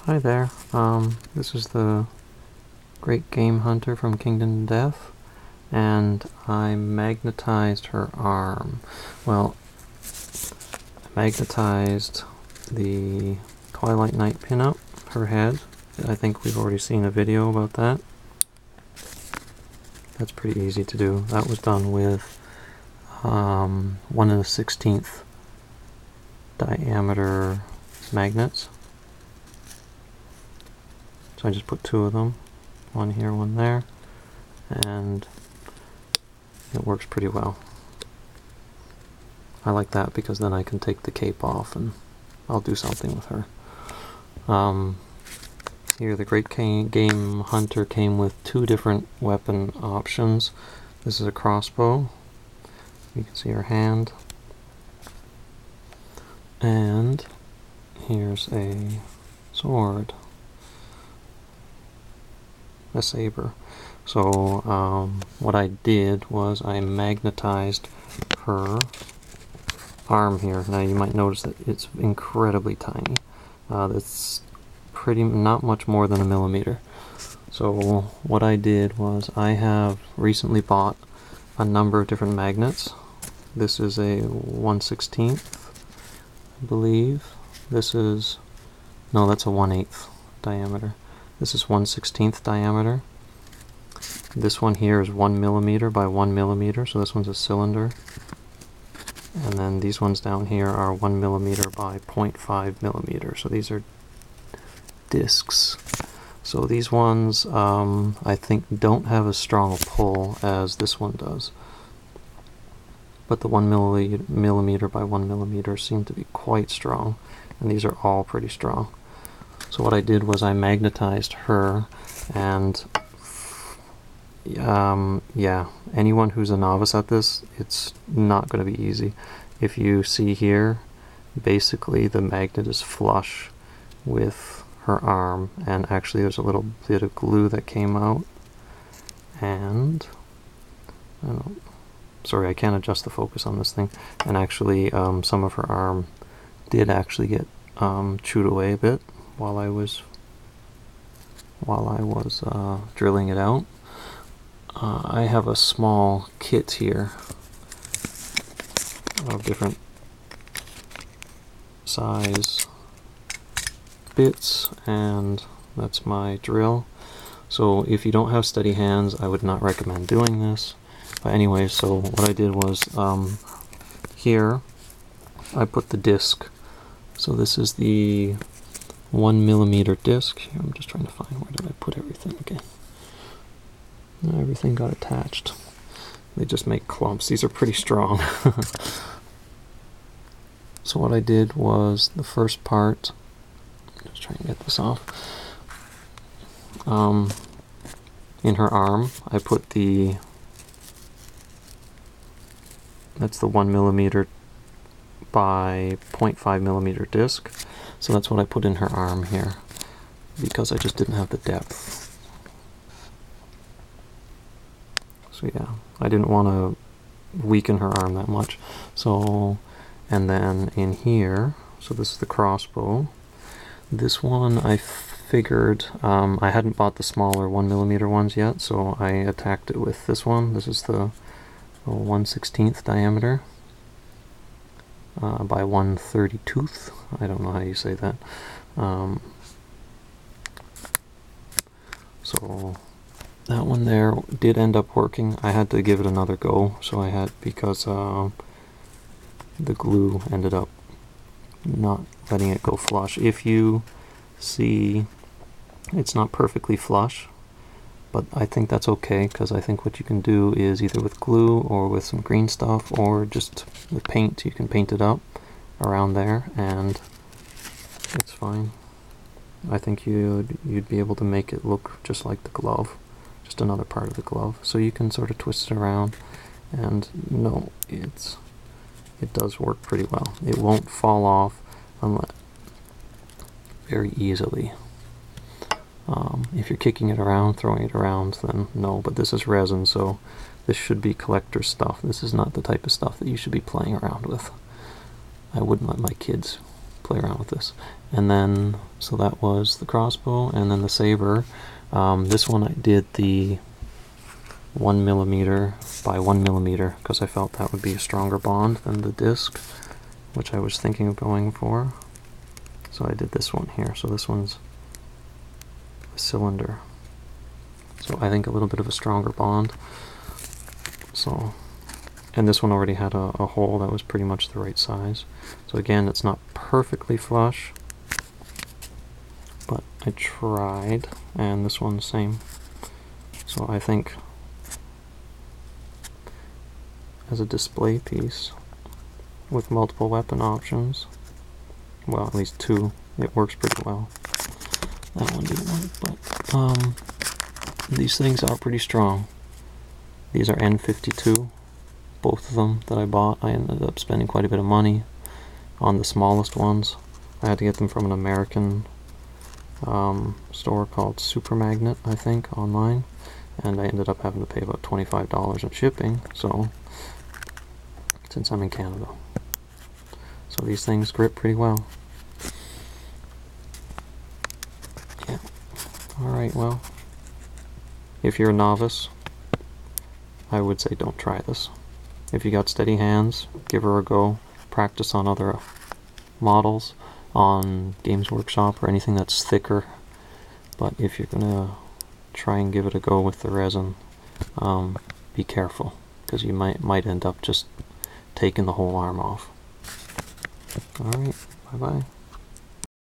Hi there, this is the Great Game Hunter from Kingdom Death, and I magnetized her arm. Well, I magnetized the Twilight Night pinup, her head. I think we've already seen a video about that. That's pretty easy to do. That was done with 1/16 diameter magnets. So I just put two of them, one here, one there, and it works pretty well. I like that because then I can take the cape off and I'll do something with her. Here the Great Game Hunter came with two different weapon options. This is a crossbow. You can see her hand. And here's a sword. A saber. So what I did was I magnetized her arm here. Now you might notice that it's incredibly tiny. That's not much more than 1 millimeter. So what I did was I have recently bought a number of different magnets. This is a 1/16, I believe. This is, no, that's a 1/8 diameter. This is 1/16 diameter. This one here is 1 millimeter by 1 millimeter, so this one's a cylinder. And then these ones down here are 1 millimeter by 0.5 millimeter, so these are discs. So these ones I think don't have as strong a pull as this one does. But the 1 millimeter by 1 millimeter seem to be quite strong, and these are all pretty strong. So what I did was I magnetized her, and yeah, anyone who's a novice at this, it's not going to be easy. If you see here, basically the magnet is flush with her arm, and actually there's a little bit of glue that came out, and sorry, I can't adjust the focus on this thing, and actually some of her arm did actually get chewed away a bit while I was drilling it out. I have a small kit here of different size bits, and that's my drill. So if you don't have steady hands, I would not recommend doing this. But anyway, so what I did was here I put the disc. So this is the 1 millimeter disc. Here, I'm just trying to find where did I put everything again. Everything got attached. They just make clumps. These are pretty strong. So what I did was the first part, just trying to get this off. In her arm, I put that's the 1 millimeter by 0.5 millimeter disc. So that's what I put in her arm here, because I just didn't have the depth. So yeah, I didn't want to weaken her arm that much. So, and then in here, so this is the crossbow. This one I figured, I hadn't bought the smaller 1 millimeter ones yet, so I attacked it with this one. This is the 1/16 diameter by 1/32. I don't know how you say that. So that one there did end up working. I had to give it another go, so I had, because the glue ended up not letting it go flush. If you see, it's not perfectly flush, but I think that's okay, because I think what you can do is either with glue or with some green stuff or just with paint, you can paint it up around there and it's fine. I think you'd be able to make it look just like the glove, just another part of the glove. So you can sort of twist it around, and no, it does work pretty well. It won't fall off very easily. If you're kicking it around, throwing it around, then no, but this is resin, so this should be collector stuff. This is not the type of stuff that you should be playing around with. I wouldn't let my kids play play around with this. And then, so that was the crossbow, and then the saber. This one I did the 1mm by 1mm because I felt that would be a stronger bond than the disc, which I was thinking of going for. So I did this one here. So this one's a cylinder. So I think a little bit of a stronger bond. So, and this one already had a hole that was pretty much the right size. So again, it's not perfectly flush, but I tried, and this one's same. So I think as a display piece with multiple weapon options, well, at least two, it works pretty well. That one didn't work, but these things are pretty strong. These are N52, both of them that I bought. I ended up spending quite a bit of money on the smallest ones. I had to get them from an American store called Super Magnet, I think, online, and I ended up having to pay about $25 in shipping, so, since I'm in Canada. So these things grip pretty well. Yeah. Alright, well, if you're a novice, I would say don't try this. If you got steady hands, give her a go. Practice on other models, on Games Workshop or anything that's thicker. But if you're gonna try and give it a go with the resin, be careful, because you might end up just taking the whole arm off. Alright, bye bye.